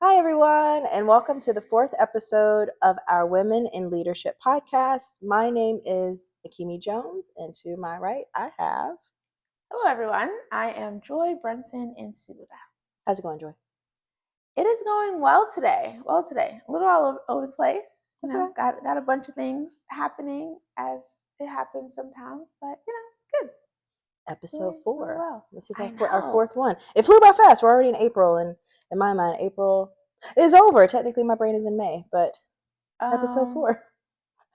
Hi, everyone, and welcome to the fourth episode of our Women in Leadership podcast. My name is Akimi Jones, and to my right, I have. Hello, everyone. I am Joy Brunson in Subuda. How's it going, Joy? It is going well today. A little all over the place. That's okay. Got a bunch of things happening as it happens sometimes, but good. Episode Doing 4. well. This is I our know. fourth one. It flew by fast. We're already in April, and in my mind, April is over. Technically, my brain is in May, but episode 4.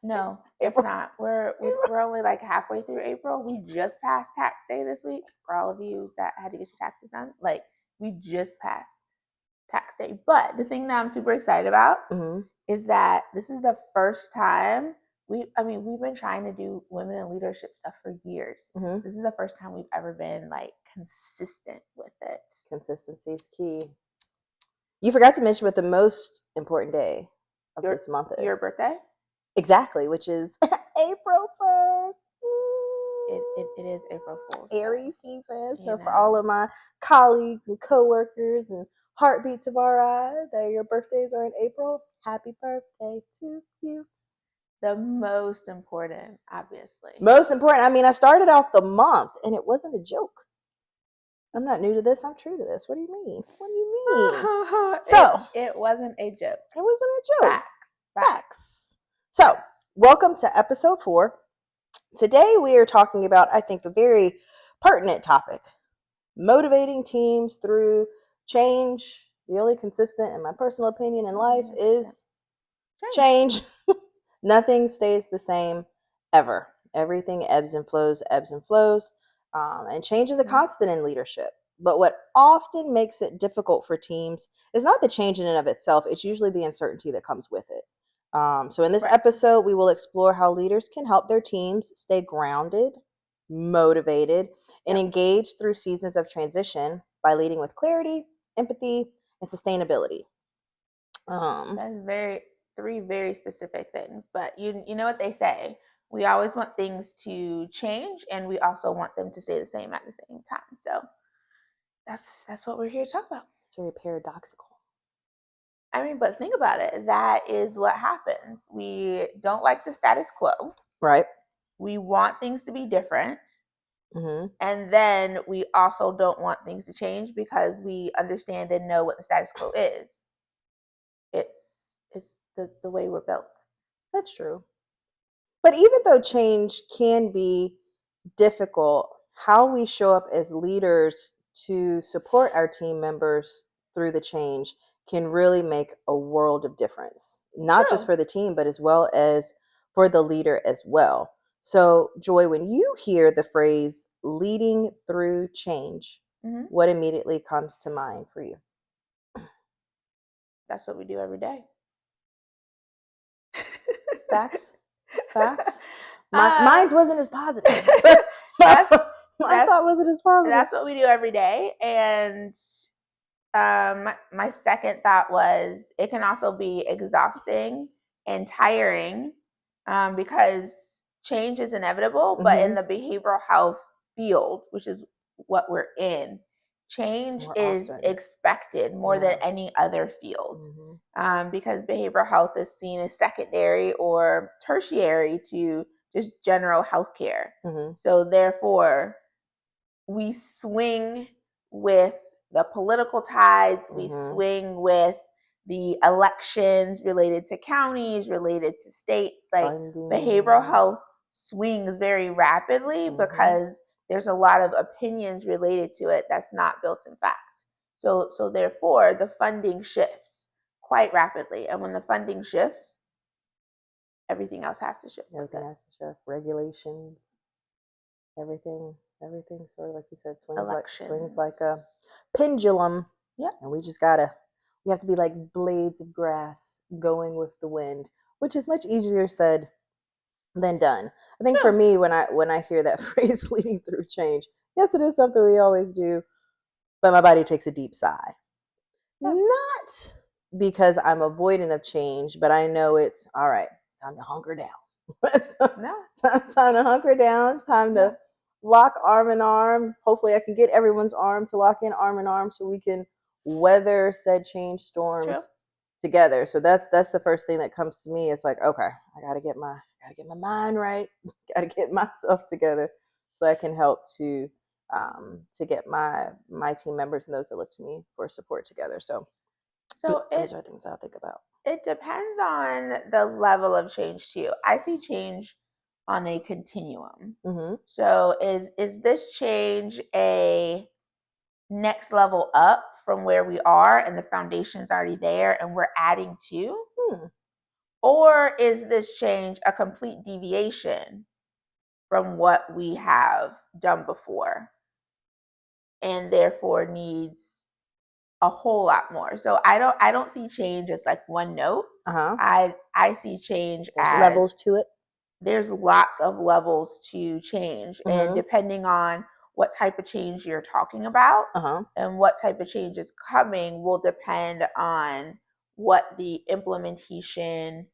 No, it's April. not. We're only like halfway through April. We just passed tax day this week. For all of you that had to get your taxes done, we just passed tax day. But the thing that I'm super excited about is that this is the first time we've been trying to do women in leadership stuff for years. This is the first time we've ever been consistent with it. Consistency is key. You forgot to mention what the most important day of this month is. Your birthday? Exactly, which is April 1st. It is April Fool's Aries season. So for all of my colleagues and coworkers and heartbeats of RI that your birthdays are in April, happy birthday to you. The most important, obviously. Most important. I mean, I started off the month and it wasn't a joke. I'm not new to this. I'm true to this. What do you mean? What do you mean? So it wasn't a joke. It wasn't a joke. Facts. So welcome to episode 4. Today we are talking about, I think, a very pertinent topic: motivating teams through change. The only consistent, in my personal opinion, in life is change. Nothing stays the same ever. Everything ebbs and flows. And change is a constant in leadership. But what often makes it difficult for teams is not the change in and of itself. It's usually the uncertainty that comes with it. So in this episode, we will explore how leaders can help their teams stay grounded, motivated, and engaged through seasons of transition by leading with clarity, empathy, and sustainability. That's three very specific things. But you know what they say. We always want things to change, and we also want them to stay the same at the same time. So that's what we're here to talk about. It's very paradoxical. But think about it. That is what happens. We don't like the status quo. Right. We want things to be different. And then we also don't want things to change because we understand and know what the status quo is. It's the way we're built. That's true. But even though change can be difficult, how we show up as leaders to support our team members through the change can really make a world of difference, not just for the team, but as well as for the leader as well. So, Joy, when you hear the phrase leading through change, what immediately comes to mind for you? That's what we do every day. Facts. Mine wasn't as positive. I thought wasn't as positive. That's what we do every day. And my second thought was it can also be exhausting and tiring because change is inevitable, but in the behavioral health field, which is what we're in, change is expected more than any other field because behavioral health is seen as secondary or tertiary to just general healthcare. So therefore, we swing with the political tides, we swing with the elections related to counties, related to states. Behavioral health swings very rapidly because there's a lot of opinions related to it that's not built in fact. So therefore, the funding shifts quite rapidly. And when the funding shifts, everything else has to shift. Everything has to shift. Regulations, everything sort of, like you said, swings like a pendulum. Yeah. And we have to be like blades of grass going with the wind, which is much easier said than done. I think for me, when I hear that phrase leading through change, yes, it is something we always do, but my body takes a deep sigh. Not because I'm avoidant of change, but I know it's all right. It's time to hunker down. It's time to hunker down. It's time to lock arm in arm. Hopefully I can get everyone's arm to lock in arm in arm so we can weather said change True. storms together. So that's the first thing that comes to me. It's like, okay, I gotta get my mind right, gotta get myself together so I can help to get my team members and those that look to me for support together. So So those are things I'll think about. it depends on the level of change too. I see change on a continuum. Mm-hmm. So is this change a next level up from where we are and the foundation's already there and we're adding to? Or is this change a complete deviation from what we have done before and therefore needs a whole lot more? So I don't see change as like one note. Uh-huh. I see change There's as levels to it. there's lots of levels to change, and Mm-hmm. depending on what type of change you're talking about Uh-huh. and what type of change is coming will depend on what the implementation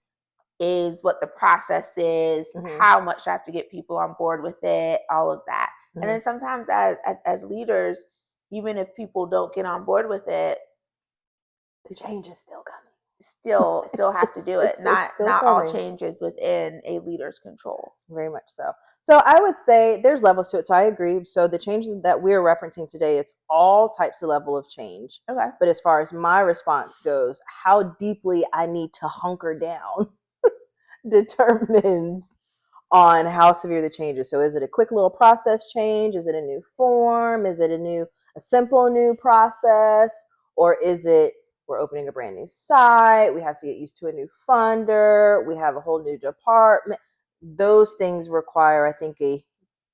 is, what the process is, Mm-hmm. how much I have to get people on board with it, all of that. Mm-hmm. And then sometimes as leaders, even if people don't get on board with it, The change is still coming. still have to do it. It's Not still not all coming. changes within a leader's control. Very much so. So I would say there's levels to it. So I agree. So the changes that we're referencing today, it's all types of level of change. Okay. But as far as my response goes, how deeply I need to hunker down determines on how severe the change is. So is it a quick little process change? Is it a new form? Is it a simple new process? Or is it we're opening a brand new site, we have to get used to a new funder, we have a whole new department? Those things require, I think, a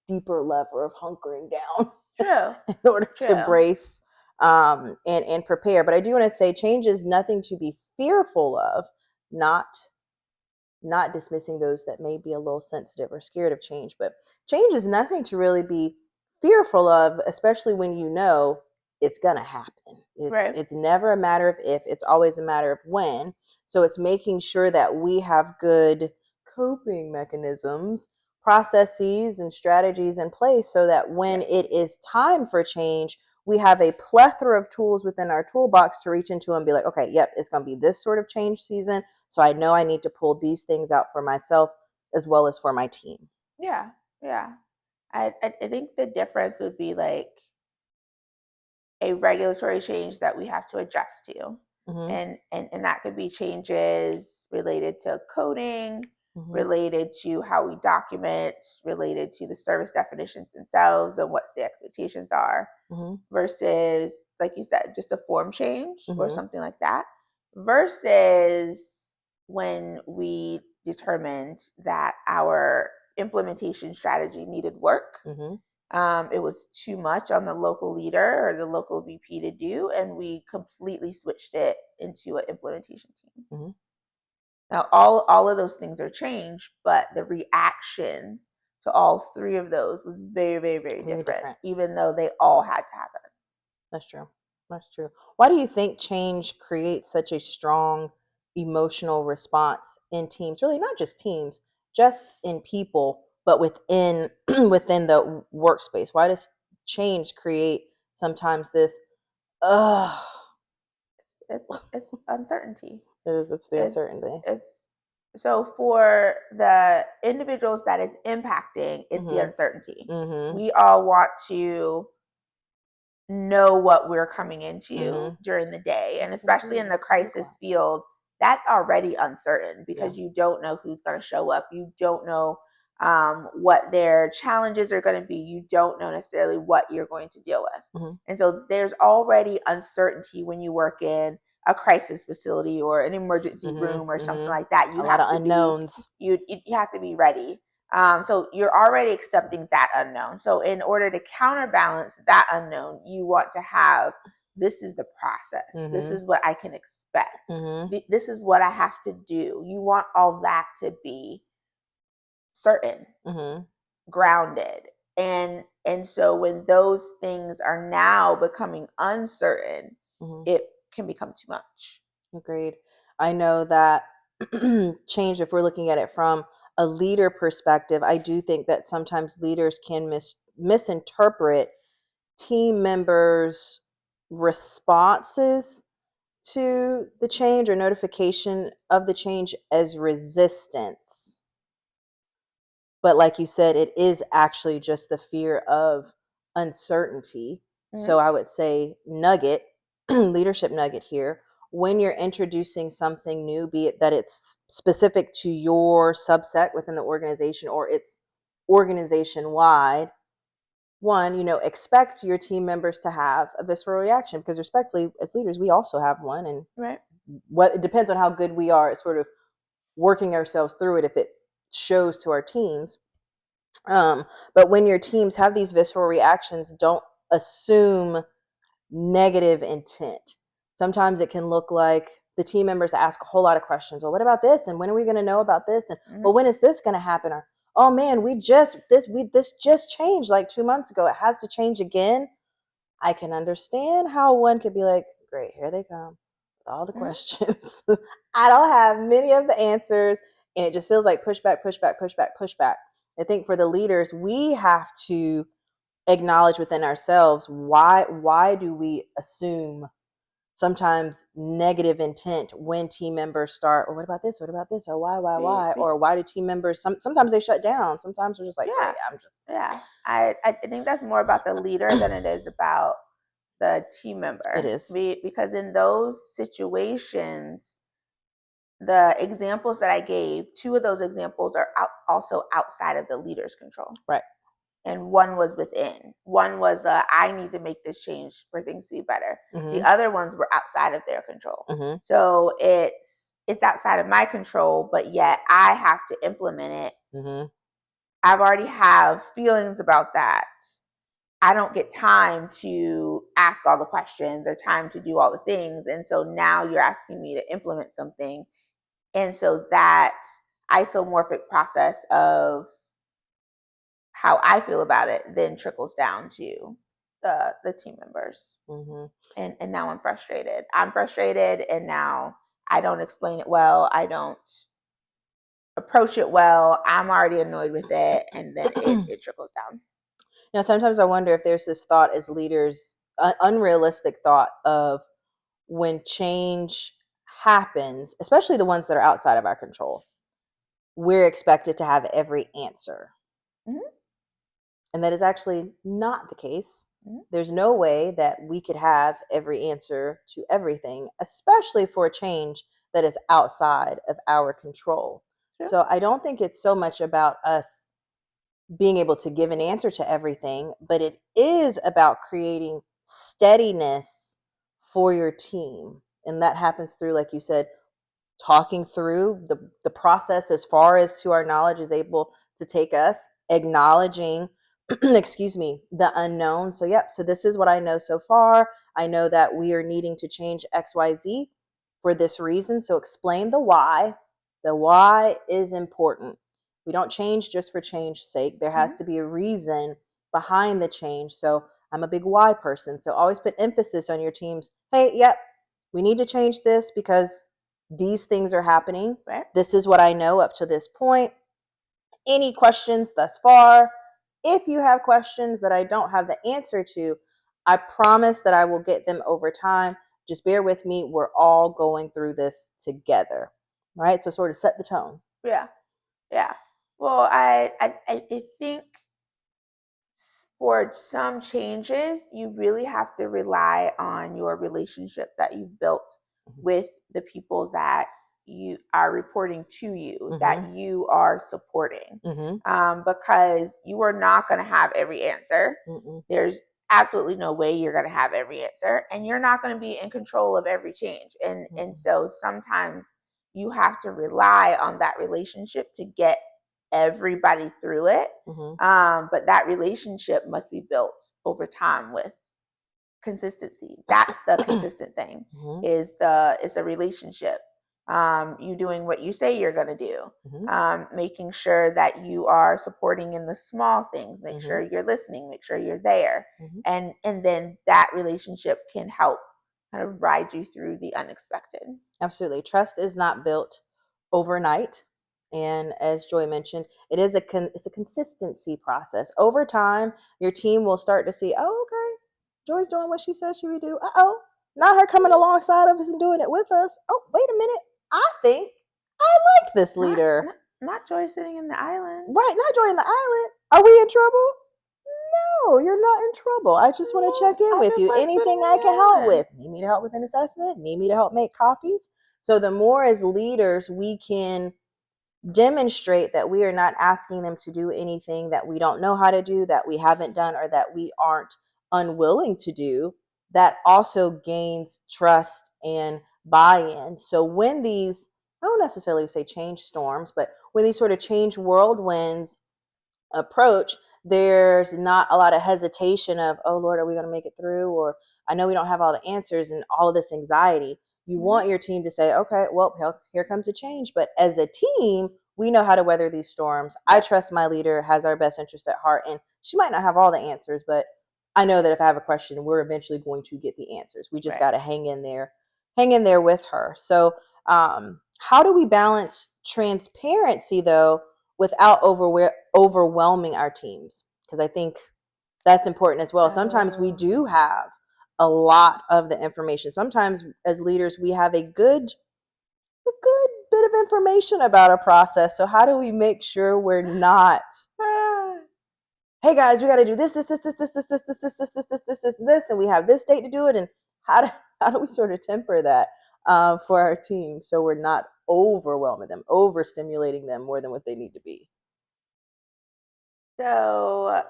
deeper level of hunkering down. True. In order True. to brace and prepare. But I do want to say change is nothing to be fearful of, not dismissing those that may be a little sensitive or scared of change, but change is nothing to really be fearful of, especially when you know it's gonna happen. It's never a matter of if, it's always a matter of when. So it's making sure that we have good coping mechanisms, processes, and strategies in place so that when it is time for change, we have a plethora of tools within our toolbox to reach into and be like, okay, yep, it's going to be this sort of change season. So I know I need to pull these things out for myself as well as for my team. Yeah. I think the difference would be like a regulatory change that we have to adjust to. Mm-hmm. And that could be changes related to coding, Mm-hmm. related to how we document, related to the service definitions themselves and what the expectations are, Mm-hmm. versus, like you said, just a form change or Mm-hmm. something like that, versus when we determined that our implementation strategy needed work. Mm-hmm. It was too much on the local leader or the local VP to do, and we completely switched it into an implementation team. Mm-hmm. Now, all of those things are changed, but the reactions to all three of those was very, very, very different, even though they all had to happen. That's true. That's true. Why do you think change creates such a strong emotional response in teams? Really, not just teams, just in people, but within within the workspace. Why does change create sometimes this? It's uncertainty. It's the uncertainty. So for the individuals that is impacting, it's Mm-hmm. the uncertainty. Mm-hmm. We all want to know what we're coming into Mm-hmm. during the day, and especially in the crisis field, that's already uncertain because you don't know who's going to show up, you don't know what their challenges are going to be, you don't know necessarily what you're going to deal with. Mm-hmm. And so there's already uncertainty when you work in a crisis facility or an emergency room or something like that. You a have lot of to unknowns. you have to be ready. So you're already accepting that unknown. So in order to counterbalance that unknown, you want to have, this is the process. Mm-hmm. This is what I can expect. Mm-hmm. This is what I have to do. You want all that to be certain, Mm-hmm. grounded. And so when those things are now becoming uncertain, it can become too much. Agreed. I know that change, if we're looking at it from a leader perspective, I do think that sometimes leaders can misinterpret team members' responses to the change or notification of the change as resistance. But like you said, it is actually just the fear of uncertainty. So I would say nugget, leadership nugget here, when you're introducing something new, be it that it's specific to your subset within the organization or it's organization wide, one, expect your team members to have a visceral reaction, because respectfully, as leaders, we also have one. And Right. what it depends on how good we are at sort of working ourselves through it if it shows to our teams. But when your teams have these visceral reactions, don't assume negative intent. Sometimes it can look like the team members ask a whole lot of questions. Well, what about this? And when are we going to know about this? And well, when is this going to happen? Or, oh man, this just changed like 2 months ago. It has to change again. I can understand how one could be like, great, here they come with all the questions. I don't have many of the answers. And it just feels like pushback, pushback, pushback, pushback. I think for the leaders, we have to acknowledge within ourselves, why do we assume sometimes negative intent when team members start, or what about this, or why, or why do team members sometimes they shut down, sometimes they're just like, Yeah. hey, I'm just I think that's more about the leader than it is about the team member. It is. Because in those situations, the examples that I gave, 2 of those examples are also outside of the leader's control. Right. And one was within. One was I need to make this change for things to be better. Mm-hmm. The other ones were outside of their control. Mm-hmm. So it's outside of my control, but yet I have to implement it. Mm-hmm. I've already have feelings about that. I don't get time to ask all the questions or time to do all the things. And so now you're asking me to implement something. And so that isomorphic process of how I feel about it then trickles down to the team members. Mm-hmm. And now I'm frustrated. And now I don't explain it well. I don't approach it well. I'm already annoyed with it. And then it trickles down. Sometimes I wonder if there's this thought as leaders, unrealistic thought of when change happens, especially the ones that are outside of our control, we're expected to have every answer. Mm-hmm. And that is actually not the case. Mm-hmm. There's no way that we could have every answer to everything, especially for a change that is outside of our control. Sure. So I don't think it's so much about us being able to give an answer to everything, but it is about creating steadiness for your team. And that happens through, like you said, talking through the process as far as to our knowledge is able to take us, acknowledging excuse me, the unknown. So so this is what I know so far. I know that we are needing to change XYZ for this reason. So explain the why. The why is important. We don't change just for change's sake. There has to be a reason behind the change. So I'm a big why person. So always put emphasis on your teams. Hey, we need to change this because these things are happening. Right. This is what I know up to this point. Any questions thus far? If you have questions that I don't have the answer to, I promise that I will get them over time. Just bear with me. We're all going through this together. Right? So sort of set the tone. Yeah. Well, I think for some changes, you really have to rely on your relationship that you've built with the people that you are reporting to you, that you are supporting, because you are not going to have every answer. There's absolutely no way you're going to have every answer, and you're not going to be in control of every change. And so sometimes you have to rely on that relationship to get everybody through it. But that relationship must be built over time with consistency. That's the consistent thing. It's a relationship. You doing what you say you're going to do, making sure that you are supporting in the small things, make sure you're listening, make sure you're there. And then that relationship can help kind of ride you through the unexpected. Absolutely. Trust is not built overnight. And as Joy mentioned, it's a consistency process. Over time, your team will start to see, oh, okay, Joy's doing what she said she would do. Uh-oh. Not her coming alongside of us and doing it with us. Oh, wait a minute. I think I like this leader. Not Joy sitting in the island. Right, not Joy in the island. Are we in trouble? No, you're not in trouble. I just want to check in with you. Anything I can help with? Need me to help with an assessment? Need me to help make copies? So the more as leaders we can demonstrate that we are not asking them to do anything that we don't know how to do, that we haven't done, or that we aren't unwilling to do, that also gains trust and buy-in. So when these, I don't necessarily say change storms, but when these sort of change whirlwinds approach, there's not a lot of hesitation of, oh Lord, are we going to make it through? Or I know we don't have all the answers, and all of this anxiety. You want your team to say, okay, well, here comes a change. But as a team, we know how to weather these storms. I trust my leader has our best interest at heart, and she might not have all the answers, but I know that if I have a question, we're eventually going to get the answers. We just got to hang in there with her. So how do we balance transparency though without overwhelming our teams? Because I think that's important as well. Sometimes we do have a lot of the information. Sometimes as leaders, we have a good bit of information about a process. So how do we make sure we're not, hey guys, we got to do this, and we have this date to do it. And how do we sort of temper that for our team so we're not overwhelming them, overstimulating them more than what they need to be? So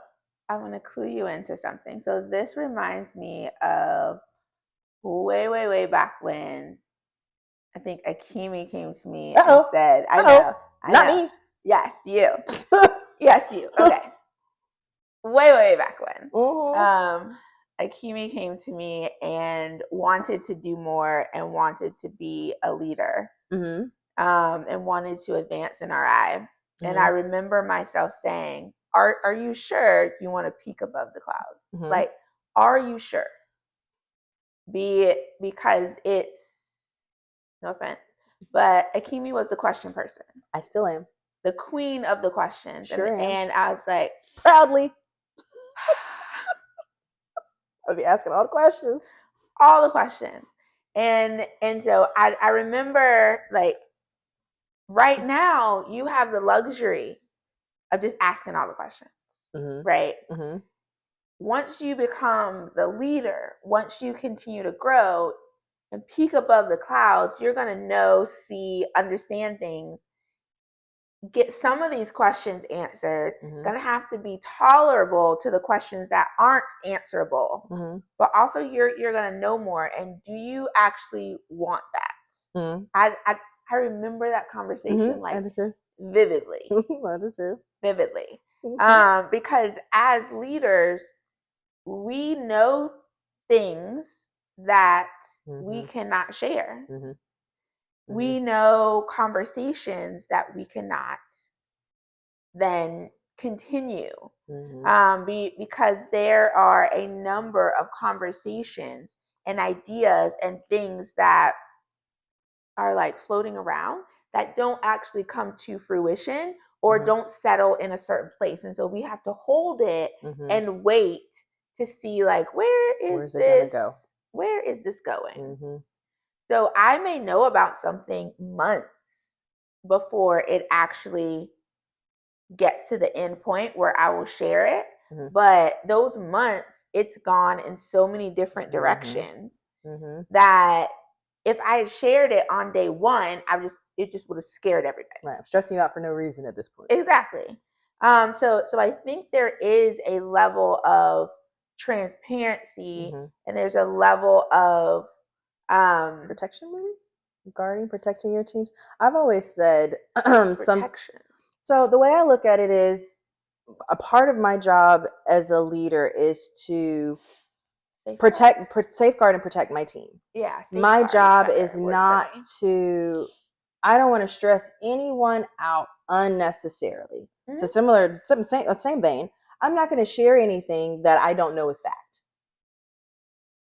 I'm going to clue you into something. So this reminds me of way back when I think Akimi came to me and said, I know. Not me. Yes, you. Yes, you. Okay. Way back when. Akimi came to me and wanted to do more and wanted to be a leader, and wanted to advance in RI. And I remember myself saying, are you sure you want to peak above the clouds? Like, are you sure? Because it's, no offense, but Akimi was the question person. I still am. The queen of the questions. Sure am. And I was like, proudly. I'll be asking all the questions. All the questions. And so I remember, like, right now you have the luxury of just asking all the questions, right? Once you become the leader, once you continue to grow and peak above the clouds, you're going to know, see, understand things, get some of these questions answered. Going to have to be tolerable to the questions that aren't answerable, but also you're going to know more. And do you actually want that? I remember that conversation like vividly. Vividly. Because as leaders, we know things that we cannot share. We know conversations that we cannot then continue, because there are a number of conversations and ideas and things that are like floating around that don't actually come to fruition or don't settle in a certain place. And so we have to hold it and wait to see, like, where is this going? So I may know about something months before it actually gets to the end point where I will share it. But those months, it's gone in so many different directions that if I had shared it on day one, it just would have scared everybody. Right. I'm stressing you out for no reason at this point. Exactly. So I think there is a level of transparency and there's a level of protection, maybe guarding, protecting your teams. I've always said protection. So the way I look at it is, a part of my job as a leader is to safeguard and protect my team. Yeah. My job is not to, I don't want to stress anyone out unnecessarily. So same vein, I'm not going to share anything that I don't know is fact.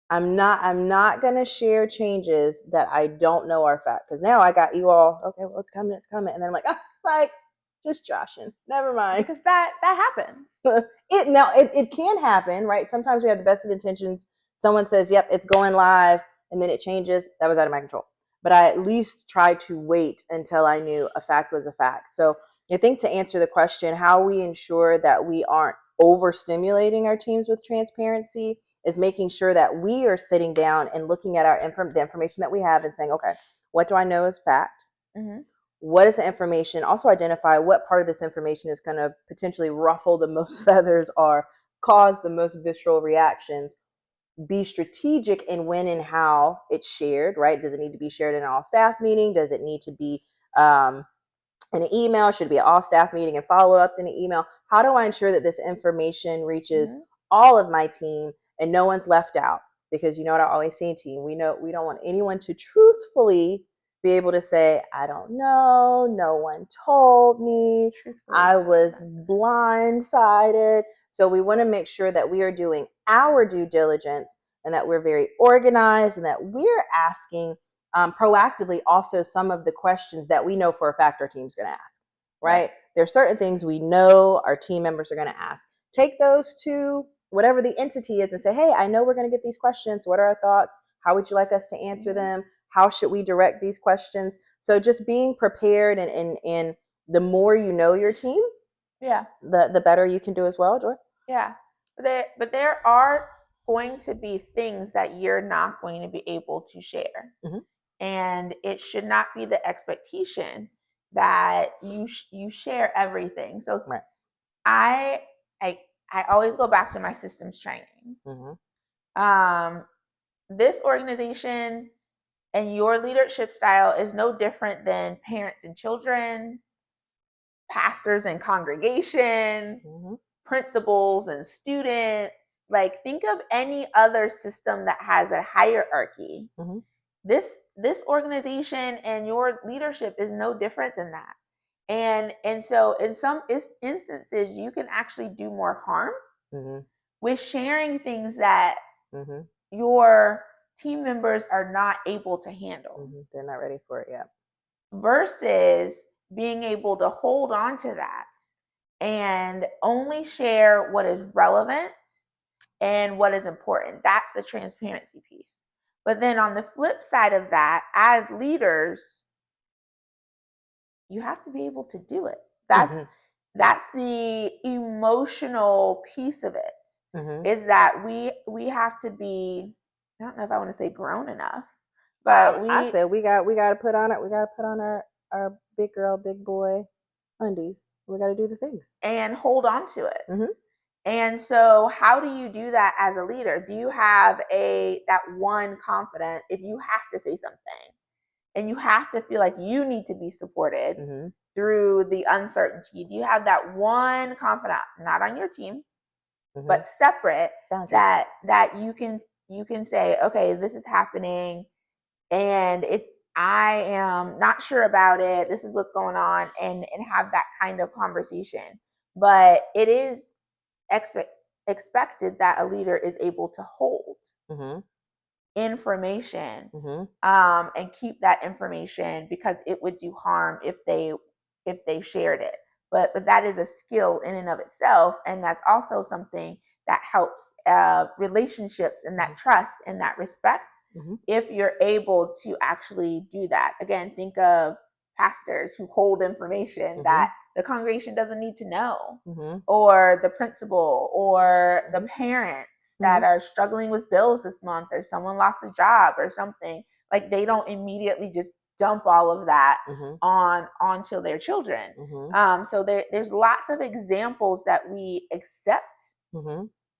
I'm not going to share changes that I don't know are fact. Because now I got you all, okay, well, it's coming. And then I'm like, oh, it's like, Just joshing. Never mind. Because that happens. It can happen, right? Sometimes we have the best of intentions. Someone says, "Yep, it's going live," and then it changes. That was out of my control. But I at least tried to wait until I knew a fact was a fact. So I think to answer the question, how we ensure that we aren't overstimulating our teams with transparency is making sure that we are sitting down and looking at the information that we have and saying, okay, what do I know is fact? Mm-hmm. What is the information? Also identify what part of this information is going to potentially ruffle the most feathers or cause the most visceral reactions. Be strategic in when and how it's shared, right? Does it need to be shared in an all staff meeting? Does it need to be in an email? Should it be an all staff meeting and follow up in an email? How do I ensure that this information reaches all of my team and no one's left out? Because you know what I always say, team, we don't want anyone to truthfully be able to say, I don't know, no one told me, I was blindsided. So we want to make sure that we are doing our due diligence and that we're very organized and that we're asking proactively also some of the questions that we know for a fact our team's going to ask, right? There are certain things we know our team members are going to ask. Take those to whatever the entity is and say, hey, I know we're going to get these questions. What are our thoughts? How would you like us to answer them? How should we direct these questions? So just being prepared and the more you know your team, the better you can do as well, Joy. Yeah. But there are going to be things that you're not going to be able to share. Mm-hmm. And it should not be the expectation that you share everything. So right. I always go back to my systems training. Mm-hmm. This organization and your leadership style is no different than parents and children, pastors and congregation, mm-hmm. principals and students. Like, think of any other system that has a hierarchy. Mm-hmm. This organization and your leadership is no different than that. And so in some instances, you can actually do more harm with sharing things that your team members are not able to handle. They're not ready for it yet. Versus being able to hold on to that and only share what is relevant and what is important. That's the transparency piece. But then on the flip side of that, as leaders, you have to be able to do it. That's the emotional piece of it. Is that we have to be, I don't know if I want to say grown enough, but I said we got to put on it. We got to put on our big girl, big boy undies. We got to do the things and hold on to it. And so how do you do that as a leader? Do you have that one confident, if you have to say something and you have to feel like you need to be supported through the uncertainty, do you have that one confidant, not on your team, but separate, that you can say, okay, this is happening and I am not sure about it, this is what's going on, and have that kind of conversation. But it is expected that a leader is able to hold information and keep that information, because it would do harm if they shared it. But that is a skill in and of itself, and that's also something that helps relationships and that trust and that respect if you're able to actually do that. Again, think of pastors who hold information that the congregation doesn't need to know, or the principal or the parents that are struggling with bills this month, or someone lost a job or something. Like, they don't immediately just dump all of that onto their children. So there's lots of examples that we accept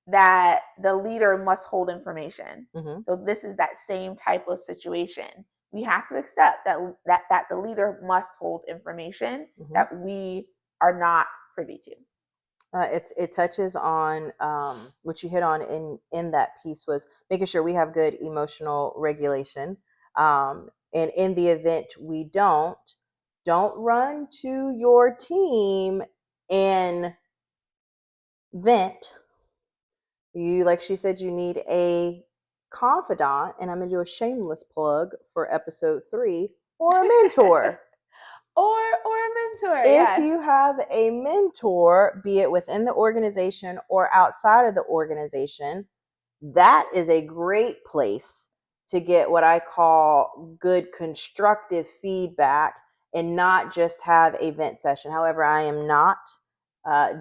that the leader must hold information. So this is that same type of situation. We have to accept that the leader must hold information that we are not privy to. It touches on what you hit on in that piece, was making sure we have good emotional regulation. And in the event we don't run to your team and vent. You, like she said, you need a confidant, and I'm going to do a shameless plug for episode 3, or a mentor. or a mentor. If Yes. you have a mentor, be it within the organization or outside of the organization, that is a great place to get what I call good constructive feedback and not just have a vent session. However, I am not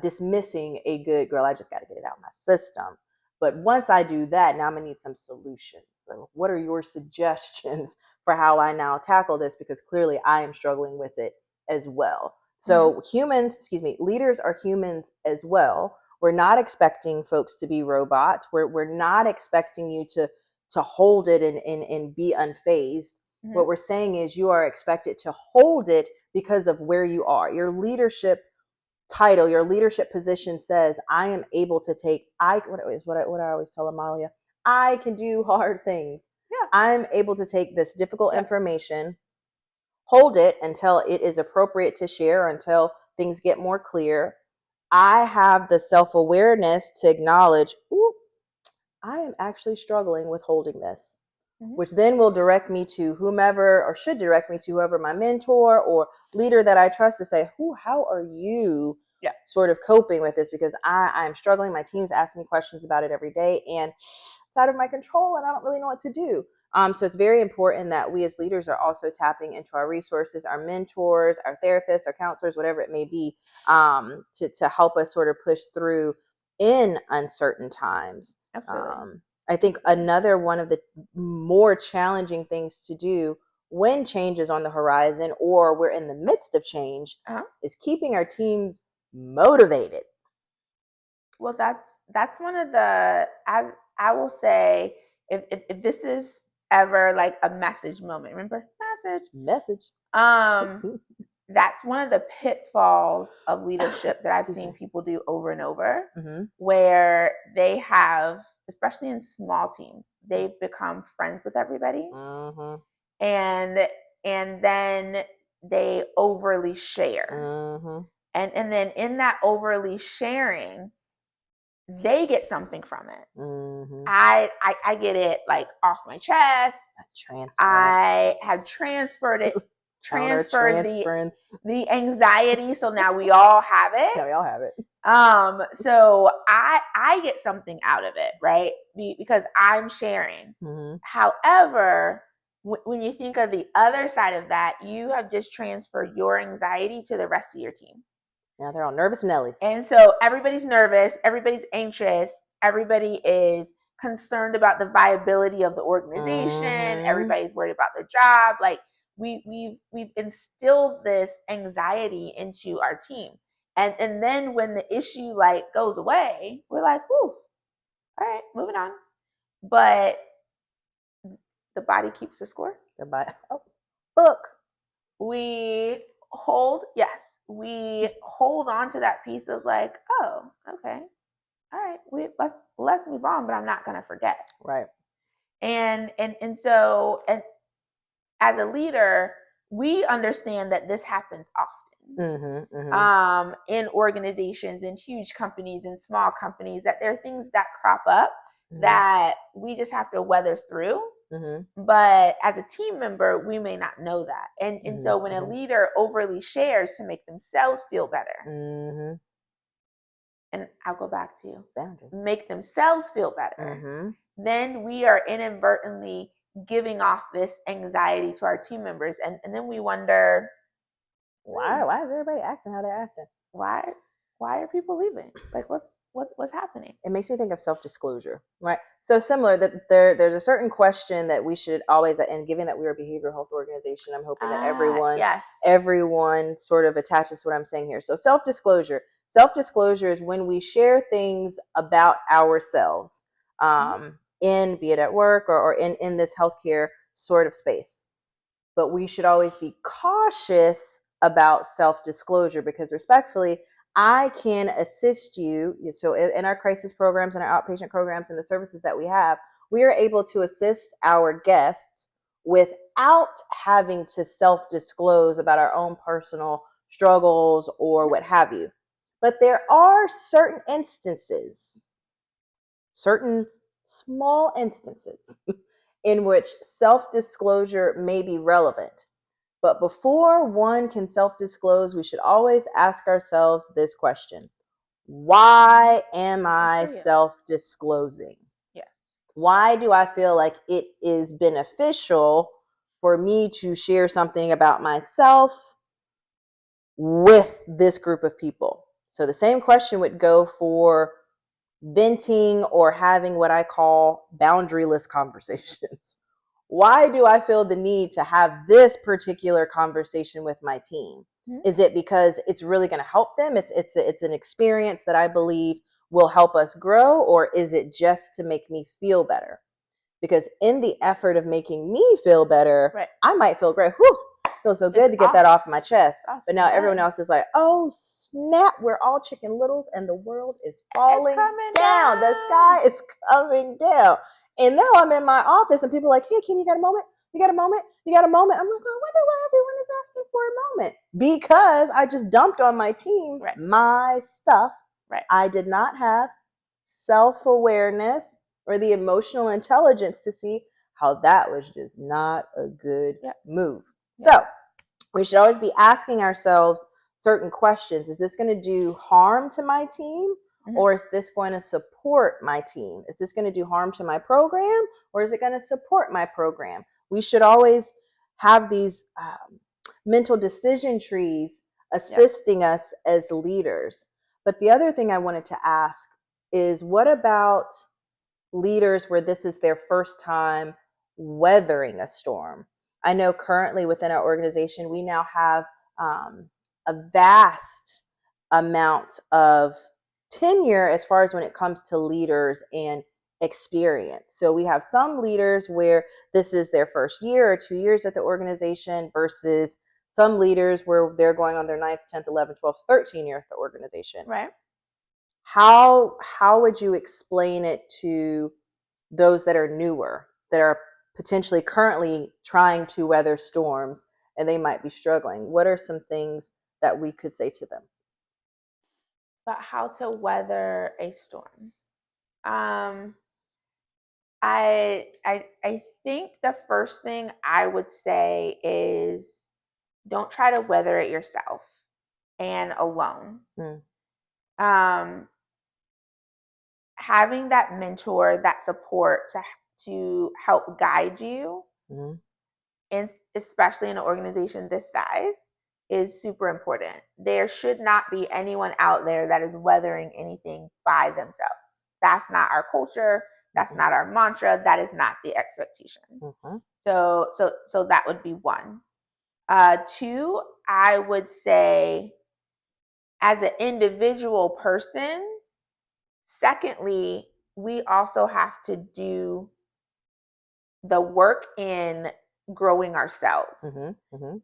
dismissing a good girl. I just got to get it out of my system. But once I do that, now I'm going to need some solutions. So, what are your suggestions for how I now tackle this? Because clearly I am struggling with it as well. So, leaders are humans as well. We're not expecting folks to be robots. We're not expecting you to hold it and be unfazed. Mm-hmm. What we're saying is you are expected to hold it because of where you are. Your leadership title, your leadership position says, I am able to take, what I always tell Amalia, I can do hard things. Yeah. I'm able to take this difficult information, hold it until it is appropriate to share, until things get more clear. I have the self-awareness to acknowledge, ooh, I am actually struggling with holding this, which then will direct me to whomever, or should direct me to whoever my mentor or leader that I trust, to say, how are you sort of coping with this? Because I'm struggling. My team's asking me questions about it every day, and it's out of my control, and I don't really know what to do. So it's very important that we as leaders are also tapping into our resources, our mentors, our therapists, our counselors, whatever it may be, to help us sort of push through in uncertain times. Absolutely. I think another one of the more challenging things to do when change is on the horizon or we're in the midst of change is keeping our teams motivated. Well, that's one of the, I will say, if this is ever like a message moment, remember message. That's one of the pitfalls of leadership that I've seen people do over and over, where they have, especially in small teams, they've become friends with everybody, and then they overly share, and then in that overly sharing, they get something from it. I get it like off my chest. I have transferred it, transferred the anxiety. So now we all have it. Yeah, we all have it. So I get something out of it, right? Because I'm sharing. However, when you think of the other side of that, you have just transferred your anxiety to the rest of your team. Now they're all nervous Nellies. And so everybody's nervous, everybody's anxious, everybody is concerned about the viability of the organization, everybody's worried about their job. Like we've instilled this anxiety into our team. And then when the issue like goes away, we're like, whew, all right, moving on. But the body keeps the score. The body, book. We hold on to that piece of like, oh, okay, all right, let's move on, but I'm not gonna forget. Right. And so as a leader, we understand that this happens often. In organizations, in huge companies, in small companies, that there are things that crop up that we just have to weather through. But as a team member, we may not know that. And so when a leader overly shares to make themselves feel better, and I'll go back to make themselves feel better, then we are inadvertently giving off this anxiety to our team members. And then we wonder, why is everybody acting how they're acting? Why are people leaving? Like what's happening? It makes me think of self-disclosure, right? So similar that there's a certain question that we should always, and given that we're a behavioral health organization, I'm hoping that everyone sort of attaches to what I'm saying here. So self-disclosure is when we share things about ourselves, in, be it at work or in this healthcare sort of space. But we should always be cautious about self-disclosure, because respectfully, I can assist you. So in our crisis programs and our outpatient programs and the services that we have, we are able to assist our guests without having to self-disclose about our own personal struggles or what have you. But there are certain small instances in which self-disclosure may be relevant. But before one can self-disclose, we should always ask ourselves this question: why am I self-disclosing? Yes. Why do I feel like it is beneficial for me to share something about myself with this group of people? So the same question would go for venting or having what I call boundaryless conversations. Why do I feel the need to have this particular conversation with my team? Mm-hmm. Is it because it's really going to help them? It's an experience that I believe will help us grow, or is it just to make me feel better? Because in the effort of making me feel better, Right. I might feel great. Whew, feels so good to get that off my chest. Awesome. But now everyone else is like, oh snap, we're all chicken littles and the world is falling down. The sky is coming down. And now I'm in my office and people are like, hey, Kim, you got a moment? You got a moment? You got a moment? I'm like, I wonder why everyone is asking for a moment. Because I just dumped on my team my stuff. Right. I did not have self-awareness or the emotional intelligence to see how that was just not a good move. So we should always be asking ourselves certain questions. Is this going to do harm to my team? Or is this going to support my team? Is this going to do harm to my program? Or is it going to support my program? We should always have these mental decision trees assisting us as leaders. But the other thing I wanted to ask is, what about leaders where this is their first time weathering a storm? I know currently within our organization, we now have a vast amount of tenure as far as when it comes to leaders and experience. So we have some leaders where this is their first year or 2 years at the organization versus some leaders where they're going on their 9th, 10th, 11th, 12th, 13th year at the organization. Right. How would you explain it to those that are newer, that are potentially currently trying to weather storms and they might be struggling? What are some things that we could say to them? About how to weather a storm. I think the first thing I would say is, don't try to weather it yourself and alone. Having that mentor, that support to help guide you, and especially in an organization this size, is super important. There should not be anyone out there that is weathering anything by themselves. That's not our culture. That's not our mantra. That is not the expectation. So that would be one. Two, I would say, as an individual person, secondly, we also have to do the work in growing ourselves.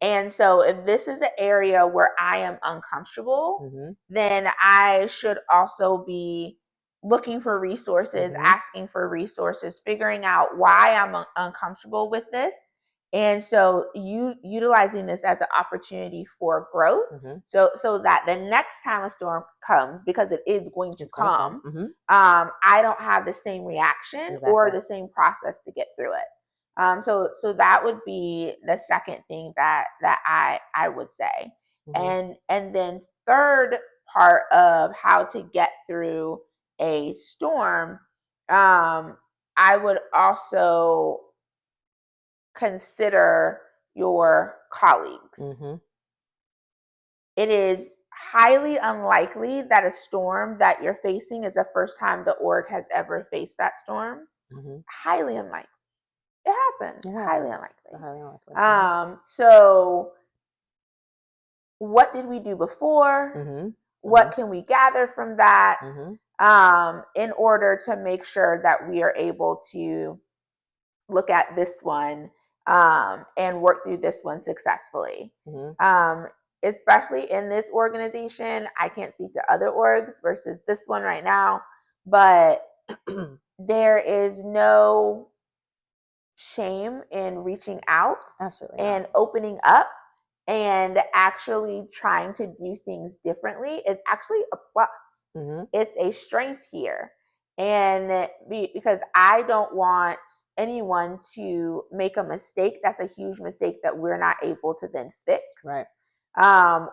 And so if this is an area where I am uncomfortable, then I should also be looking for resources, asking for resources, figuring out why I'm uncomfortable with this. And so utilizing this as an opportunity for growth, so that the next time a storm comes, because it is going to come, I don't have the same reaction or the same process to get through it. So that would be the second thing that I would say. And then third part of how to get through a storm, I would also consider your colleagues. It is highly unlikely that a storm that you're facing is the first time the org has ever faced that storm. Highly unlikely. It happens. Highly unlikely. So what did we do before? What can we gather from that in order to make sure that we are able to look at this one and work through this one successfully? Especially in this organization, I can't speak to other orgs versus this one right now, but there is no shame in reaching out and opening up and actually trying to do things differently is actually a plus. It's a strength here. And because I don't want anyone to make a mistake that's a huge mistake that we're not able to then fix. Right.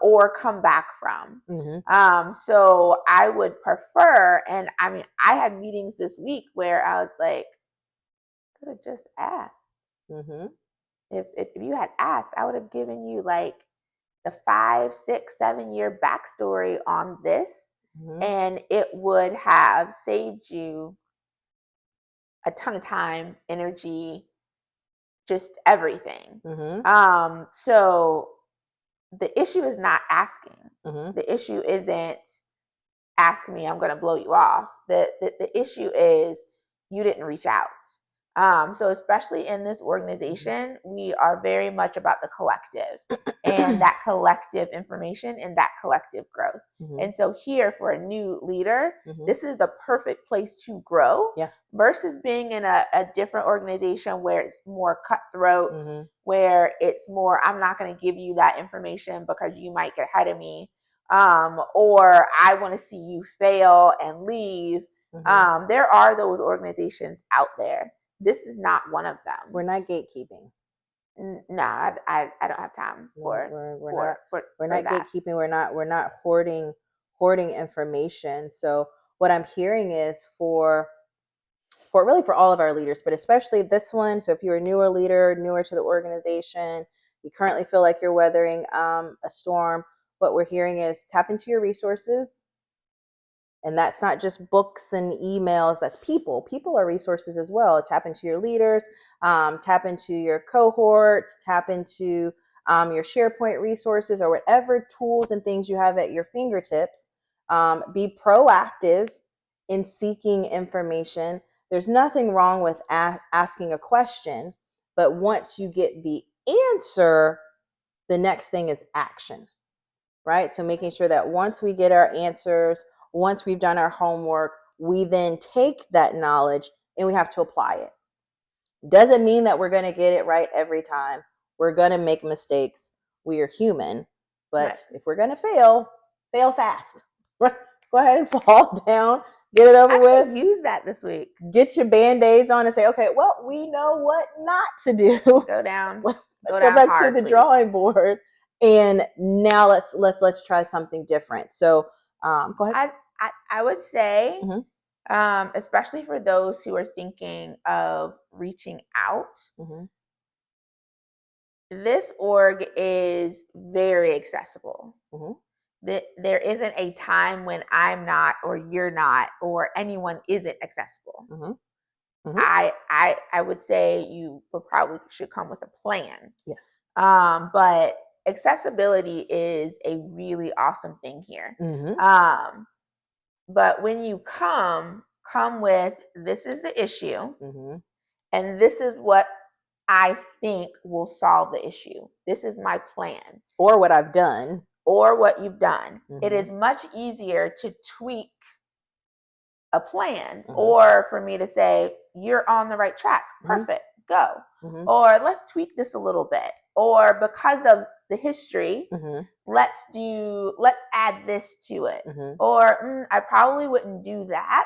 Or come back from. Mm-hmm. So I would prefer, and I mean, I had meetings this week where I was like, could have just asked. Mm-hmm. If you had asked, I would have given you like the 5, 6, 7 year backstory on this, Mm-hmm. and it would have saved you a ton of time, energy, just everything. Mm-hmm. So the issue is not asking. Mm-hmm. The issue isn't ask me, I'm going to blow you off. The issue is you didn't reach out. So especially in this organization, we are very much about the collective and that collective information and that collective growth. Mm-hmm. And so here for a new leader, Mm-hmm. this is the perfect place to grow. Yeah. Versus being in a different organization where it's more cutthroat, Mm-hmm. where it's more, I'm not going to give you that information because you might get ahead of me. Or I want to see you fail and leave. Mm-hmm. There are those organizations out there. This is not one of them. We're not gatekeeping. No, I don't have time for we're not gatekeeping. We're not hoarding information. So what I'm hearing is for really for all of our leaders, but especially this one. So if you're a newer leader, newer to the organization, you currently feel like you're weathering a storm, what we're hearing is tap into your resources. And that's not just books and emails, that's people. People are resources as well. Tap into your leaders, tap into your cohorts, tap into your SharePoint resources or whatever tools and things you have at your fingertips. Be proactive in seeking information. There's nothing wrong with asking a question, but once you get the answer, the next thing is action, right? So making sure that once we get our answers, once we've done our homework, we then take that knowledge and we have to apply it. Doesn't mean that we're going to get it right every time. We're going to make mistakes. We are human. But right. If we're going to fail fast. Right? Go ahead and fall down. Get it over with. Use that this week. Get your Band-Aids on and say, okay, well, we know what not to do. Go down. Let's go back hard, to the please. drawing board. And now let's try something different. So go ahead. I would say, especially for those who are thinking of reaching out, this org is very accessible. There isn't a time when I'm not, or you're not, or anyone isn't accessible. I would say you probably should come with a plan. Yes. But accessibility is a really awesome thing here. But when you come with, this is the issue, and this is what I think will solve the issue. This is my plan. Or what I've done. Or what you've done. It is much easier to tweak a plan, or for me to say, you're on the right track. Perfect. Go. Or let's tweak this a little bit. Or because of the history, let's add this to it. Or I probably wouldn't do that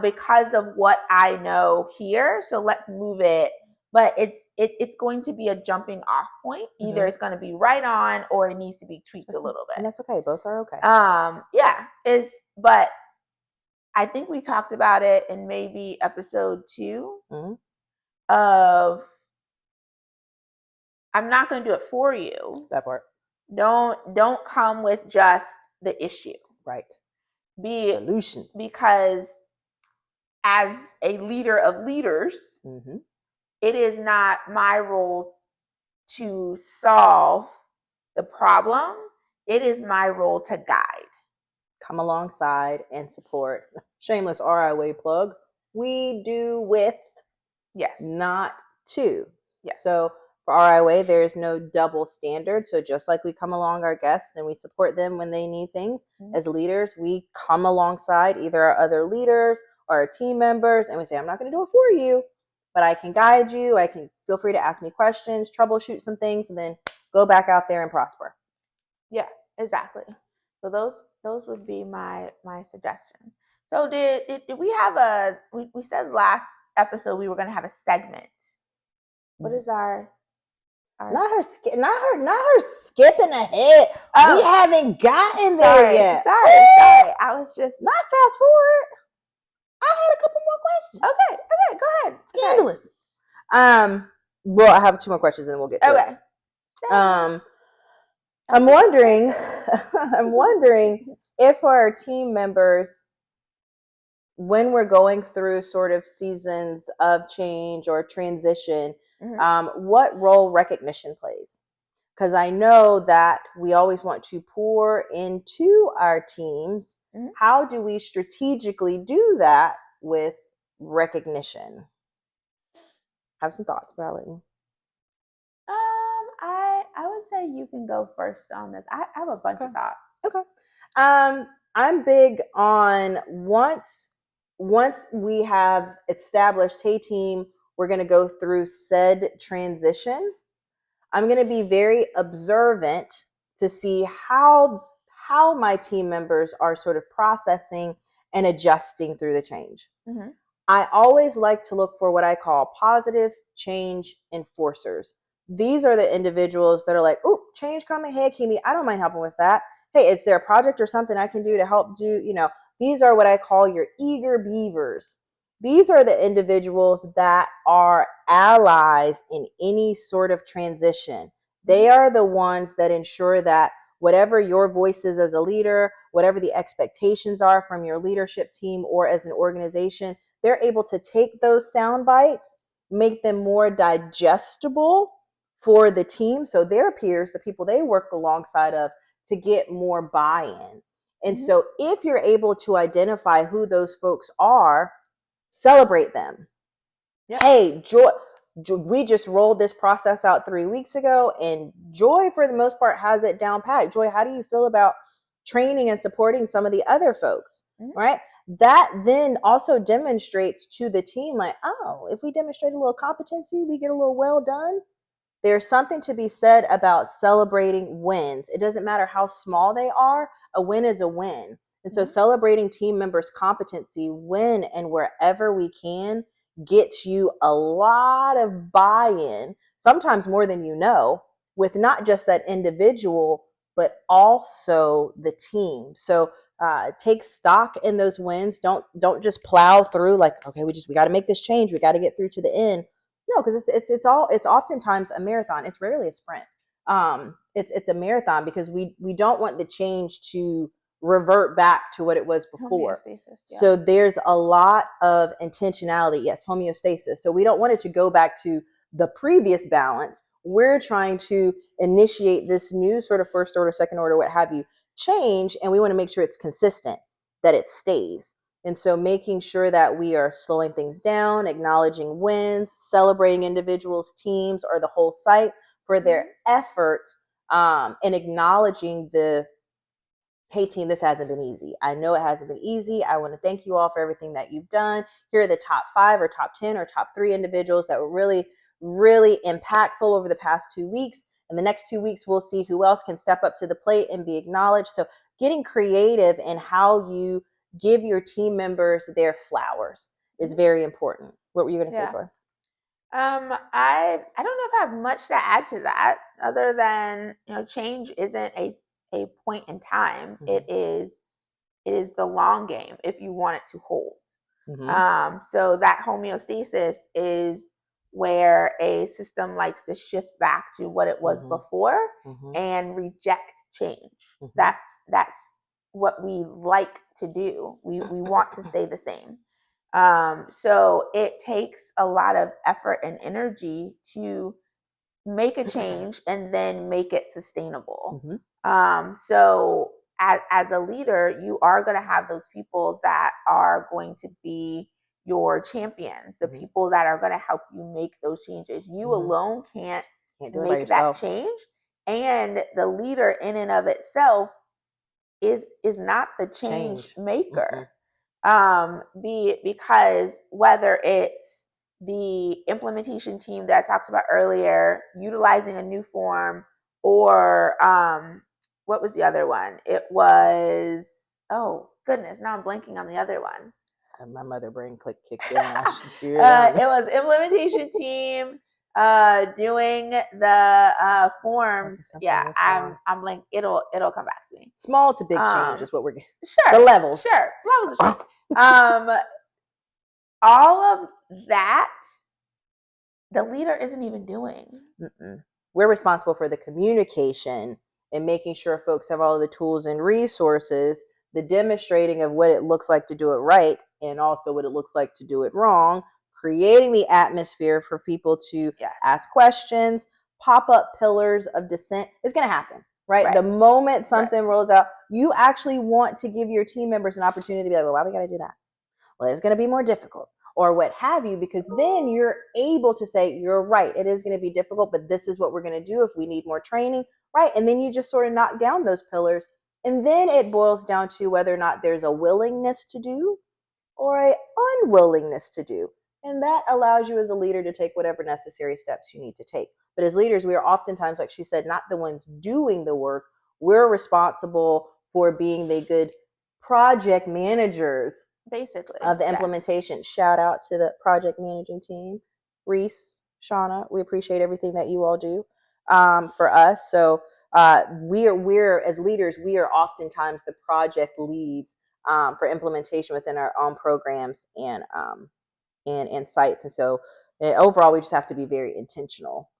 because of what I know here. So let's move it. But it's going to be a jumping off point. Either it's going to be right on, or it needs to be tweaked a little bit. And that's okay. Both are okay. But I think we talked about it in maybe episode 2 of, I'm not going to do it for you. That part. Don't come with just the issue. Right. Be solutions. Because as a leader of leaders, it is not my role to solve the problem. It is my role to guide. Come alongside and support. Shameless RIWay plug. We do with, not to. Yes. So for RIWay, there is no double standard. So just like we come along our guests and we support them when they need things, as leaders, we come alongside either our other leaders or our team members, and we say, I'm not going to do it for you, but I can guide you. I can feel free to ask me questions, troubleshoot some things, and then go back out there and prosper. Yeah, exactly. So those would be my suggestions. So did we have we said last episode we were going to have a segment. What is our not her skipping ahead. We haven't gotten there yet. Sorry. I was just not fast forward. I had a couple more questions. Okay, go ahead. Scandalous. Okay. Well, I have 2 more questions and we'll get to it. I'm wondering if our team members, when we're going through sort of seasons of change or transition, what role recognition plays. Because I know that we always want to pour into our teams. How do we strategically do that with recognition? Have some thoughts, Valerie. I would say you can go first on this. I have a bunch of thoughts. Okay. I'm big on once we have established, hey team, we're going to go through said transition. I'm going to be very observant to see how my team members are sort of processing and adjusting through the change. I always like to look for what I call positive change enforcers. These are the individuals that are like, oh, change coming. Hey, Kimi, I don't mind helping with that. Hey, is there a project or something I can do to help do, these are what I call your eager beavers. These are the individuals that are allies in any sort of transition. They are the ones that ensure that whatever your voice is as a leader, whatever the expectations are from your leadership team or as an organization, they're able to take those sound bites, make them more digestible for the team, so their peers, the people they work alongside of, to get more buy-in. And so if you're able to identify who those folks are, celebrate them. Yep. Hey, Joy, we just rolled this process out 3 weeks ago, and Joy, for the most part, has it down pat. Joy, how do you feel about training and supporting some of the other folks, right? That then also demonstrates to the team, like, oh, if we demonstrate a little competency, we get a little well done. There's something to be said about celebrating wins. It doesn't matter how small they are, a win is a win. And so celebrating team members' competency when and wherever we can gets you a lot of buy-in, sometimes more than you know, with not just that individual, but also the team. So take stock in those wins. Don't just plow through like, okay, we got to make this change. We got to get through to the end. No, because it's oftentimes a marathon. It's rarely a sprint. It's a marathon because we don't want the change to revert back to what it was before. Homeostasis, yeah. So there's a lot of intentionality. Yes, homeostasis. So we don't want it to go back to the previous balance. We're trying to initiate this new sort of first order, second order, what have you, change, and we want to make sure it's consistent, that it stays. And so making sure that we are slowing things down, acknowledging wins, celebrating individuals, teams, or the whole site for their efforts, and acknowledging the, hey team, this hasn't been easy. I know it hasn't been easy. I want to thank you all for everything that you've done. Here are the top 5 or top 10 or top 3 individuals that were really, really impactful over the past 2 weeks. And the next 2 weeks, we'll see who else can step up to the plate and be acknowledged. So getting creative in how you give your team members their flowers is very important. What were you going to say, Joy? I don't know if I have much to add to that, other than change isn't a point in time. It is the long game if you want it to hold. So that homeostasis is where a system likes to shift back to what it was before and reject change. That's what we like to do. We want to stay the same. So it takes a lot of effort and energy to make a change and then make it sustainable. So as a leader, you are going to have those people that are going to be your champions, the people that are going to help you make those changes. You alone can't make that change. And the leader in and of itself is not the change maker. Because whether it's the implementation team that I talked about earlier, utilizing a new form, or what was the other one? It was goodness, now I'm blanking on the other one. My mother brain kicked in. I should figure it out. It was implementation team doing the forms. Yeah, I'm like it'll come back to me. Small to big change is what we're getting. Sure. The levels. Sure. Levels of change. All of that the leader isn't even doing. We're responsible for the communication and making sure folks have all the tools and resources, the demonstrating of what it looks like to do it right, and also what it looks like to do it wrong, creating the atmosphere for people to ask questions, pop up pillars of dissent. It's going to happen, right? The moment something rolls out, you actually want to give your team members an opportunity to be like, well, why we got to do that? Well, it's going to be more difficult or what have you, because then you're able to say, you're right, it is going to be difficult, but this is what we're going to do if we need more training, right? And then you just sort of knock down those pillars. And then it boils down to whether or not there's a willingness to do or a unwillingness to do. And that allows you as a leader to take whatever necessary steps you need to take. But as leaders, we are oftentimes, like she said, not the ones doing the work. We're responsible for being the good project managers, basically, of the implementation. Shout out to the project managing team, Reese, Shauna. We appreciate everything that you all do for us. So we're as leaders, we are oftentimes the project leads for implementation within our own programs and sites. And so overall, we just have to be very intentional,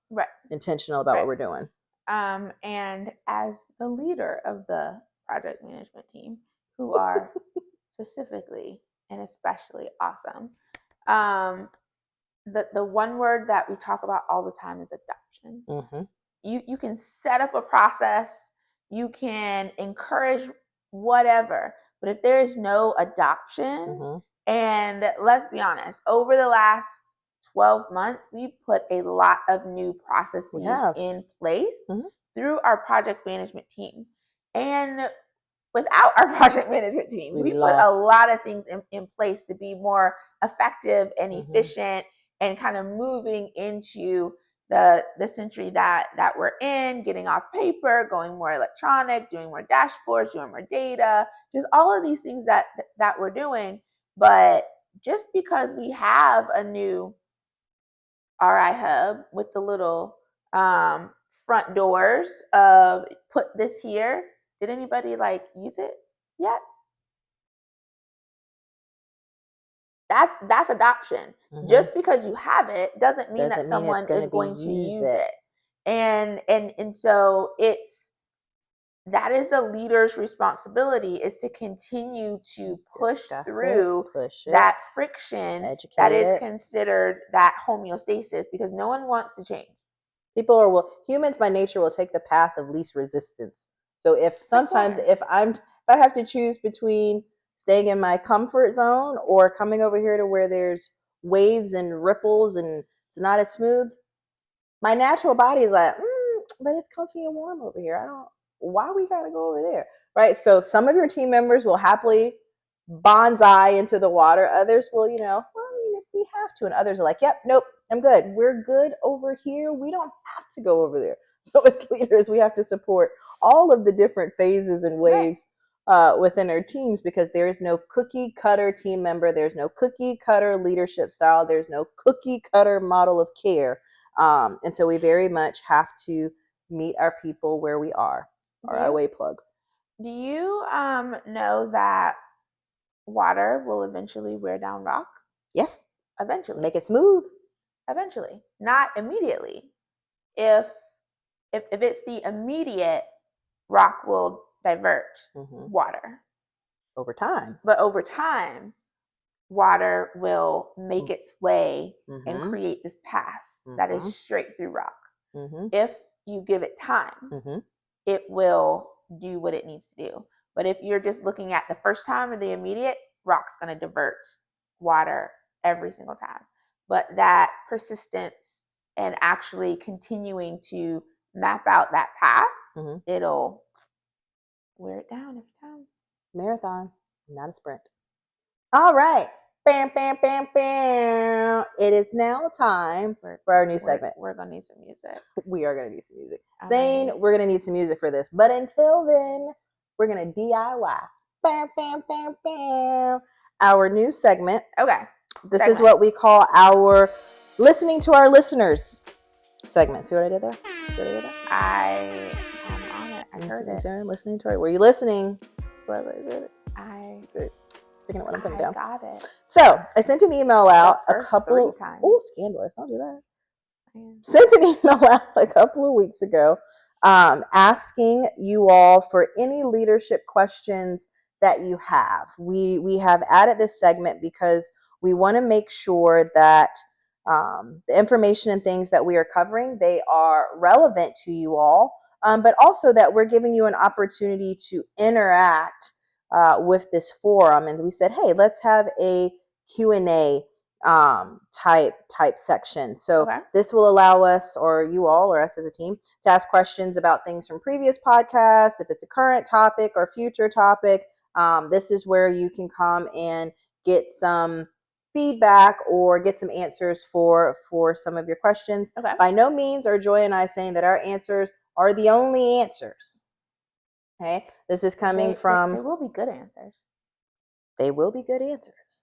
intentional about what we're doing. And as the leader of the project management team, who are specifically and especially awesome, the one word that we talk about all the time is adoption. You can set up a process, you can encourage whatever, but if there is no adoption, and let's be honest, over the last 12 months, we put a lot of new processes in place through our project management team. And without our project management team, we put a lot of things in place to be more effective and efficient and kind of moving into the century that we're in, getting off paper, going more electronic, doing more dashboards, doing more data, just all of these things that we're doing. But just because we have a new RI hub with the little front doors of put this here, did anybody use it yet? That's adoption. Just because you have it doesn't mean that someone is going to use it. And so that is a leader's responsibility, is to continue to push through that friction that is considered that homeostasis, because no one wants to change. Humans by nature will take the path of least resistance. So if I have to choose between staying in my comfort zone or coming over here to where there's waves and ripples and it's not as smooth, my natural body is like, but it's comfy and warm over here. Why we gotta go over there, right? So some of your team members will happily bonsai into the water. Others will, if we have to. And others are like, yep, nope, I'm good. We're good over here. We don't have to go over there. So as leaders, we have to support all of the different phases and waves within our teams, because there is no cookie cutter team member. There's no cookie cutter leadership style. There's no cookie cutter model of care. And so we very much have to meet our people where we are. RIWay plug. Do you know that water will eventually wear down rock? Yes. Eventually. Make it smooth. Eventually. Not immediately. If it's the immediate, rock will divert water. Over time. But over time, water will make its way and create this path that is straight through rock. If you give it time, it will do what it needs to do. But if you're just looking at the first time or the immediate, rock's going to divert water every single time. But that persistence and actually continuing to map out that path, it'll wear it down every time. Marathon, not a sprint. All right. Bam, bam, bam, bam. It is now time for our new segment. We're going to need some music. We are going to need some music. Zane, we're going to need some music for this. But until then, we're going to DIY. bam, bam, bam, bam. Our new segment. Okay. This is what we call our listening to our listeners segment. See what I did there? I am on it. I heard it. Listening to it. Were you listening? I Picking up what I'm putting down. Got it. So I sent an email out a couple. Oh, scandalous! Don't do that. Sent an email out a couple of weeks ago, asking you all for any leadership questions that you have. We have added this segment because we want to make sure that the information and things that we are covering, they are relevant to you all, but also that we're giving you an opportunity to interact with this forum. And we said, hey, let's have a Q&A type section. So this will allow us, or you all, or us as a team, to ask questions about things from previous podcasts. If it's a current topic or future topic, this is where you can come and get some feedback or get some answers for some of your questions. By no means are Joy and I saying that our answers are the only answers. Okay, this is coming from. They will be good answers. They will be good answers,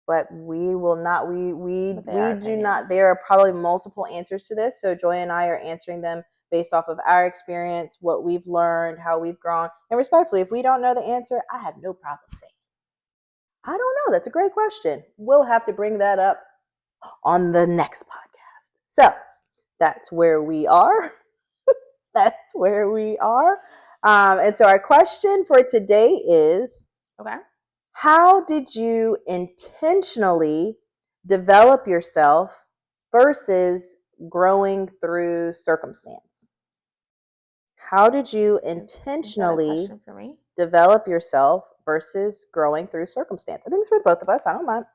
but we will not. We do not. There are probably multiple answers to this. So Joy and I are answering them based off of our experience, what we've learned, how we've grown, and respectfully, if we don't know the answer, I have no problem saying, I don't know. That's a great question. We'll have to bring that up on the next podcast. So that's where we are. That's where we are. And so our question for today is, how did you intentionally develop yourself versus growing through circumstance? How did you intentionally develop yourself versus growing through circumstance? I think it's for both of us. I don't mind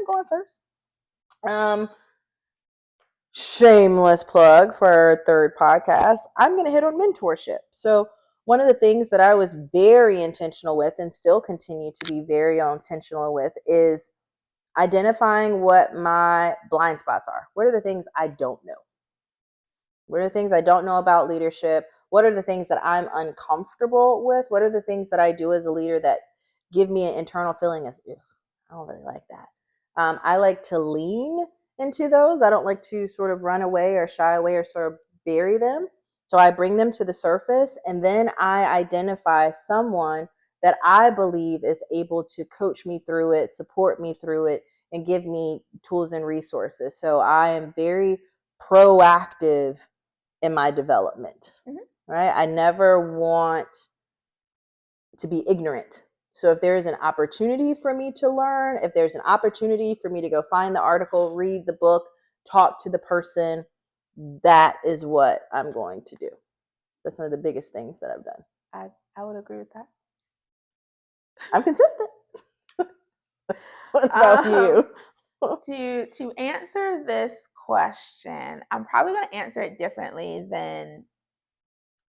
going first. Shameless plug for our third podcast. I'm going to hit on mentorship. So one of the things that I was very intentional with and still continue to be very intentional with is identifying what my blind spots are. What are the things I don't know? What are the things I don't know about leadership? What are the things that I'm uncomfortable with? What are the things that I do as a leader that give me an internal feeling of, I don't really like that. I like to lean into those. I don't like to sort of run away or shy away or sort of bury them. So I bring them to the surface, and then I identify someone that I believe is able to coach me through it, support me through it, and give me tools and resources. So I am very proactive in my development, right? I never want to be ignorant. So if there is an opportunity for me to learn, if there's an opportunity for me to go find the article, read the book, talk to the person, that is what I'm going to do. That's one of the biggest things that I've done. I would agree with that. I'm consistent. What about you? To answer this question, I'm probably going to answer it differently than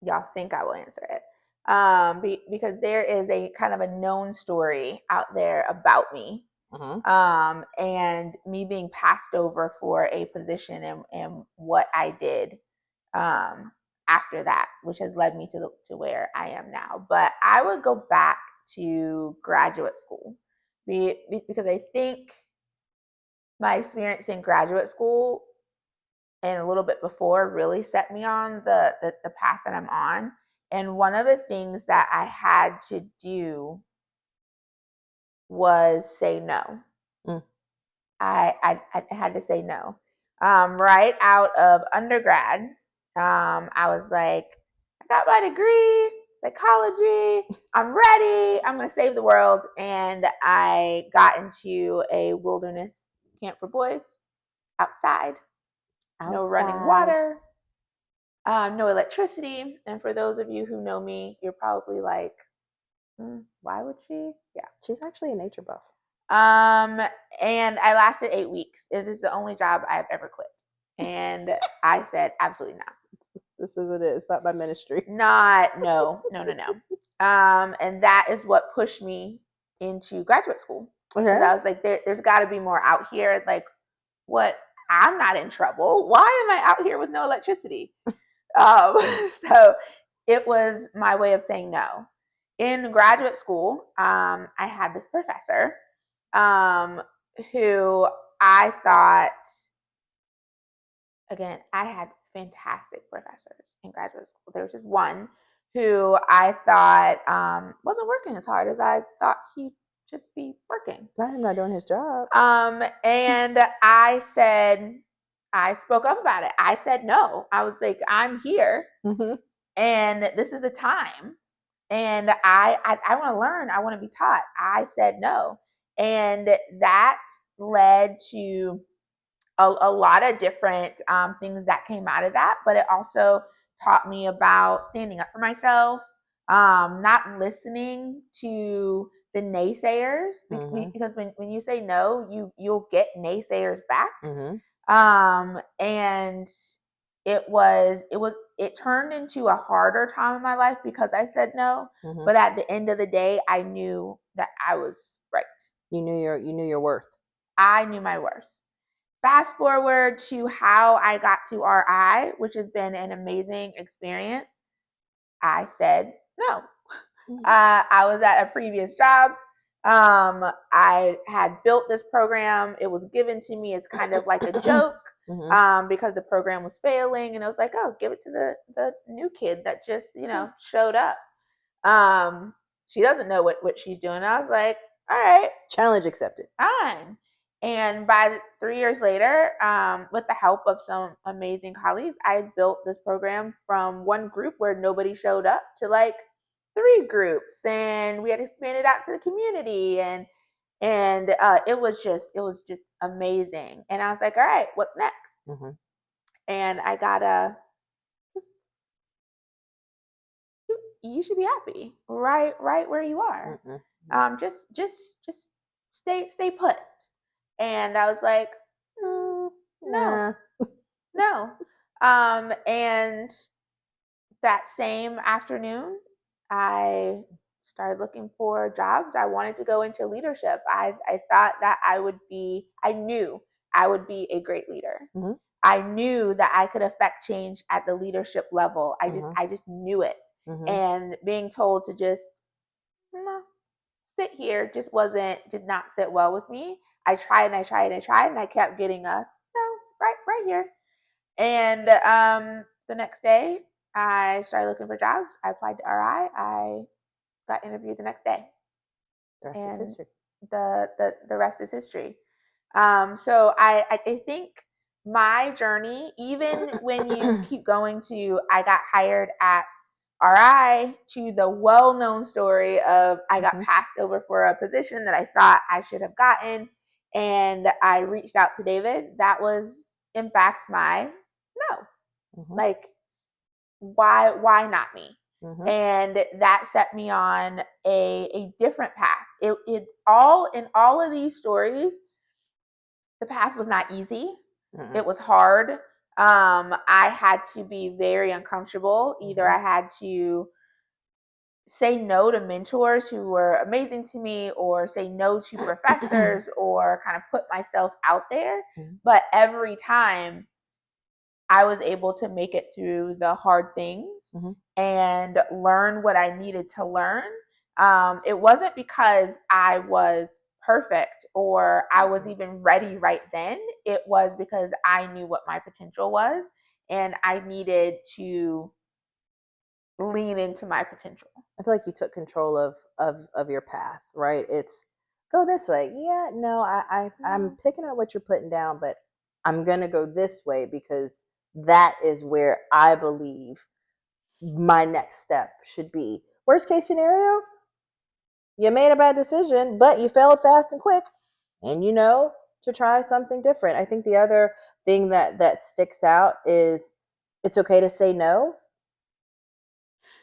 y'all think I will answer it. Because there is a kind of a known story out there about me, and me being passed over for a position and what I did after that, which has led me to where I am now. But I would go back to graduate school because I think my experience in graduate school and a little bit before really set me on the path that I'm on. And one of the things that I had to do was say no. I had to say no. Right out of undergrad, I was like, I got my degree, psychology, I'm ready, I'm going to save the world. And I got into a wilderness camp for boys outside. No running water, no electricity. And for those of you who know me, you're probably like, why would she? Yeah. She's actually a nature buff. And I lasted 8 weeks. It is the only job I've ever quit. And I said, absolutely not. This is it. It's not my ministry. No. And that is what pushed me into graduate school. Because I was like, there's got to be more out here. Like, what? I'm not in trouble. Why am I out here with no electricity? So it was my way of saying no. in graduate school, I had this professor who I thought, again, I had fantastic professors in graduate school. There was just one who I thought wasn't working as hard as I thought he should be working. I'm not doing his job. And I spoke up about it. I said no. I was like, I'm here, and this is the time, and I want to learn. I want to be taught. I said no, and that led to a lot of different things that came out of that. But it also taught me about standing up for myself, not listening to the naysayers, because when you say no, you'll get naysayers back. And it turned into a harder time in my life because I said no. But at the end of the day, I knew that I was right. You knew your worth. I knew my worth. Fast forward to how I got to RI, which has been an amazing experience. I said no. I was at a previous job. I had built this program. It was given to me as kind of like a joke because the program was failing. And I was like, oh, give it to the new kid that just, showed up. She doesn't know what she's doing. I was like, all right. Challenge accepted. Fine. And by 3 years later, with the help of some amazing colleagues, I built this program from one group where nobody showed up to like 3 groups, and we had expanded out to the community, and it was just amazing. And I was like, all right, what's next? And I gotta, you should be happy right where you are. Just stay put. And I was like, no. And that same afternoon, I started looking for jobs. I wanted to go into leadership. I thought that I knew I would be a great leader. I knew that I could affect change at the leadership level. I just knew it. And being told to just sit here did not sit well with me. I tried and I tried and I tried, and I kept getting no, right here. And the next day, I started looking for jobs. I applied to RI. I got interviewed the next day. The rest is history. The rest is history. So I think my journey, even when you keep going to, I got hired at RI, to the well-known story of I got passed over for a position that I thought I should have gotten, and I reached out to David. That was, in fact, my no. Like, why not me? And that set me on a different path. In all of these stories, the path was not easy. It was hard. I had to be very uncomfortable. Either I had to say no to mentors who were amazing to me, or say no to professors, or kind of put myself out there. But every time, I was able to make it through the hard things and learn what I needed to learn. It wasn't because I was perfect or I was even ready right then. It was because I knew what my potential was, and I needed to lean into my potential. I feel like you took control of your path, right? It's go this way. Yeah, no, I'm picking up what you're putting down, but I'm gonna go this way because that is where I believe my next step should be. Worst case scenario, you made a bad decision, but you failed fast and quick, and to try something different. I think the other thing that sticks out is it's okay to say no.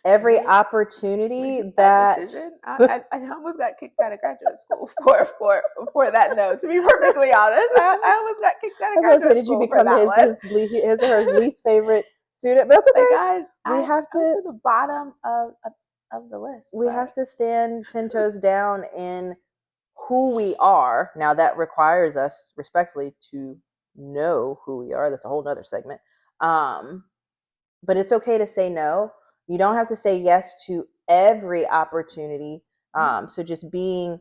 Every opportunity that I almost got kicked out of graduate school for that no. To be perfectly honest, I almost got kicked out of graduate school. Did you become his or her least favorite student? But that's okay. We have to the bottom of the list. We have to stand 10 toes down in who we are. Now that requires us respectfully to know who we are. That's a whole nother segment. But it's okay to say no. You don't have to say yes to every opportunity. So just being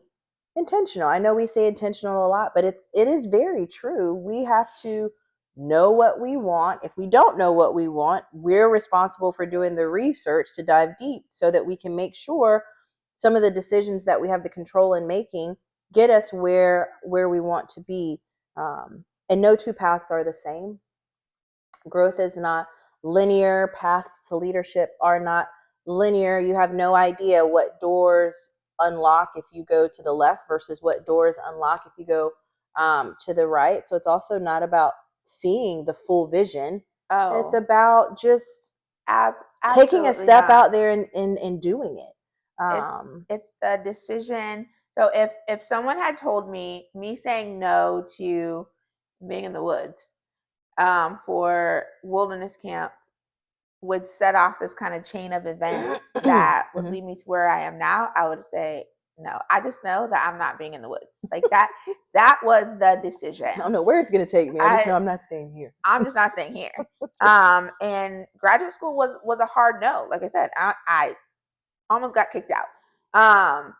intentional. I know we say intentional a lot, but it is very true. We have to know what we want. If we don't know what we want, we're responsible for doing the research to dive deep so that we can make sure some of the decisions that we have the control in making get us where we want to be. And no two paths are the same. Growth is not linear. Paths to leadership are not linear. You have no idea what doors unlock if you go to the left versus what doors unlock if you go to the right. So it's also not about seeing the full vision. It's about just taking a step out there and doing it. It's the decision. So if someone had told me saying no to being in the woods for wilderness camp would set off this kind of chain of events that would lead me to where I am now, I would say no. I just know that I'm not being in the woods. Like that was the decision. I don't know where it's going to take me. I just know I'm not staying here. I'm just not staying here. And graduate school was a hard no. Like I said, I almost got kicked out.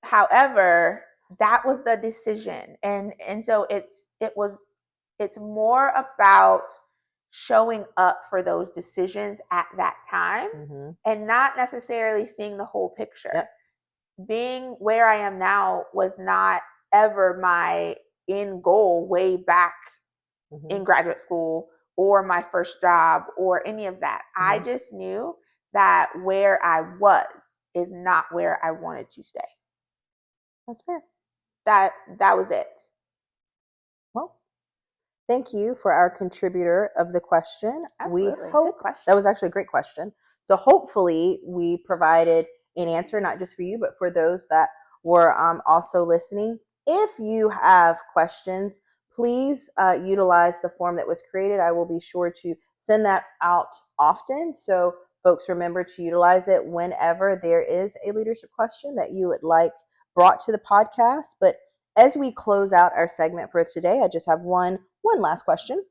However, that was the decision. And so it's more about showing up for those decisions at that time and not necessarily seeing the whole picture. Yep. Being where I am now was not ever my end goal way back in graduate school or my first job or any of that. I just knew that where I was is not where I wanted to stay. That's fair. That was it. Well, thank you for our contributor of the question. Absolutely. We hope that was actually a great question. So hopefully we provided an answer, not just for you, but for those that were also listening. If you have questions, please utilize the form that was created. I will be sure to send that out often. So folks remember to utilize it whenever there is a leadership question that you would like brought to the podcast. But as we close out our segment for today, I just have one last question.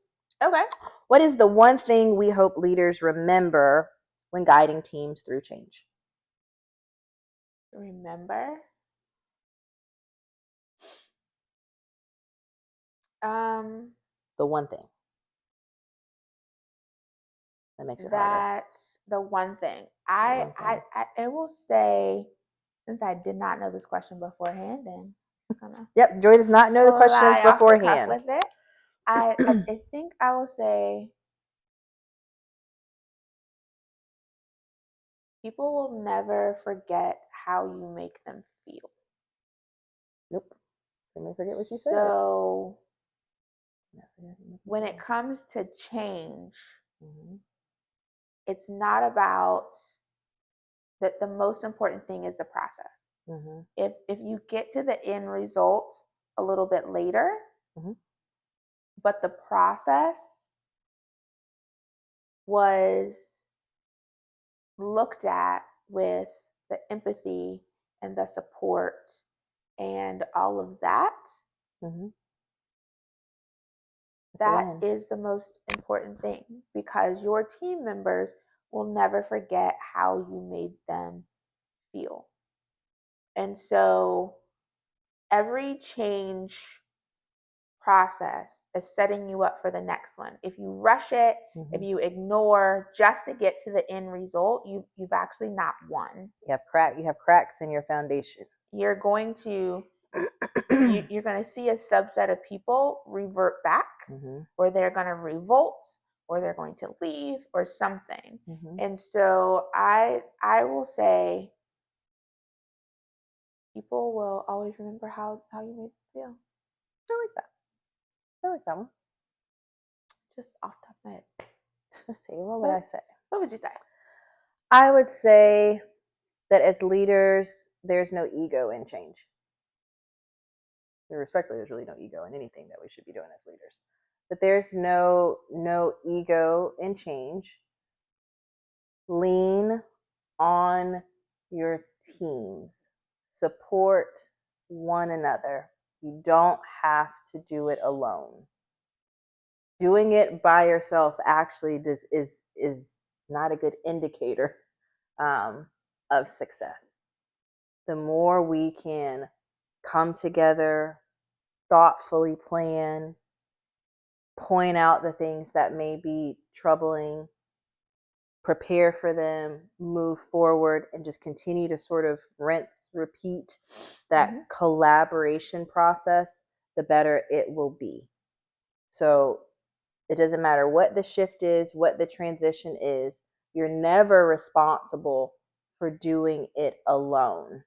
Okay. What is the one thing we hope leaders remember when guiding teams through change? Remember? The one thing. That makes it harder. That's the one thing. I will say, since I did not know this question beforehand, and Yep, Joy does not know the questions beforehand. With it, I think I will say people will never forget how you make them feel. Nope. They may forget what you said. So when it comes to change, it's not about that. The most important thing is the process. If you get to the end result a little bit later, but the process was looked at with the empathy and the support and all of that, that is the most important thing, because your team members will never forget how you made them feel. And so every change process is setting you up for the next one. If you rush it, if you ignore just to get to the end result, you've actually not won. You have cracks in your foundation. You're going to you're going to see a subset of people revert back, or they're going to revolt, or they're going to leave, or something. And so I will say people will always remember how you made them feel. I like that. I like that one. Just off the top of my head. Let's see. What would I say? What would you say? I would say that as leaders, there's no ego in change. Respectfully, there's really no ego in anything that we should be doing as leaders. But there's no ego in change. Lean on your teams. Support one another. You don't have to do it alone. Doing it by yourself actually is not a good indicator of success. The more we can come together, thoughtfully plan, point out the things that may be troubling, prepare for them, move forward, and just continue to sort of rinse, repeat that collaboration process, the better it will be. So it doesn't matter what the shift is, what the transition is, you're never responsible for doing it alone.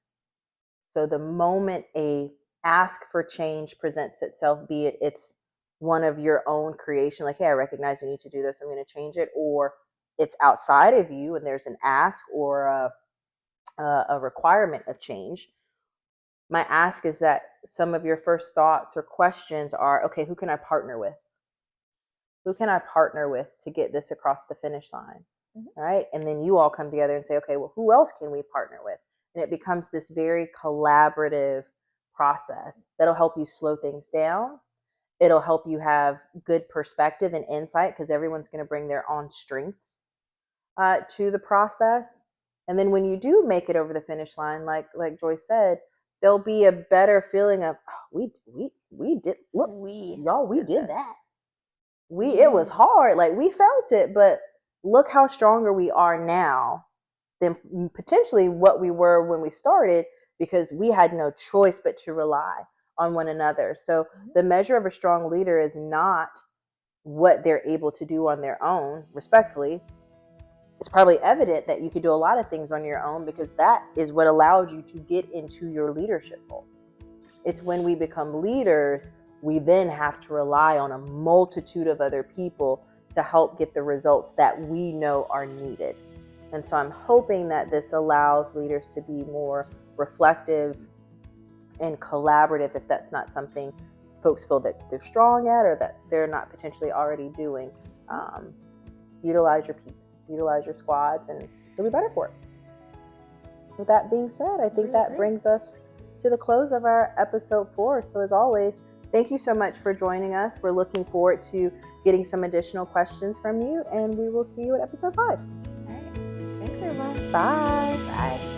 So the moment a ask for change presents itself, be it it's one of your own creation, like, hey, I recognize we need to do this, I'm going to change it, or it's outside of you and there's an ask or a requirement of change, my ask is that some of your first thoughts or questions are, okay, who can I partner with? Who can I partner with to get this across the finish line? All right. And then you all come together and say, okay, well, who else can we partner with? And it becomes this very collaborative process that'll help you slow things down. It'll help you have good perspective and insight because everyone's going to bring their own strengths to the process. And then when you do make it over the finish line, like Joy said, there'll be a better feeling of, oh, we did, look, y'all, we did that. It was hard, like we felt it, but look how stronger we are now than potentially what we were when we started, because we had no choice but to rely on one another. So the measure of a strong leader is not what they're able to do on their own. Respectfully, it's probably evident that you could do a lot of things on your own because that is what allowed you to get into your leadership role. It's when we become leaders, we then have to rely on a multitude of other people to help get the results that we know are needed. And so I'm hoping that this allows leaders to be more reflective and collaborative if that's not something folks feel that they're strong at or that they're not potentially already doing. Utilize your peeps, utilize your squads, and you'll be better for it. With that being said, I think that brings us to the close of our episode 4. So as always, thank you so much for joining us. We're looking forward to getting some additional questions from you, and we will see you at episode 5. All right. Thanks, everyone. Bye. Bye.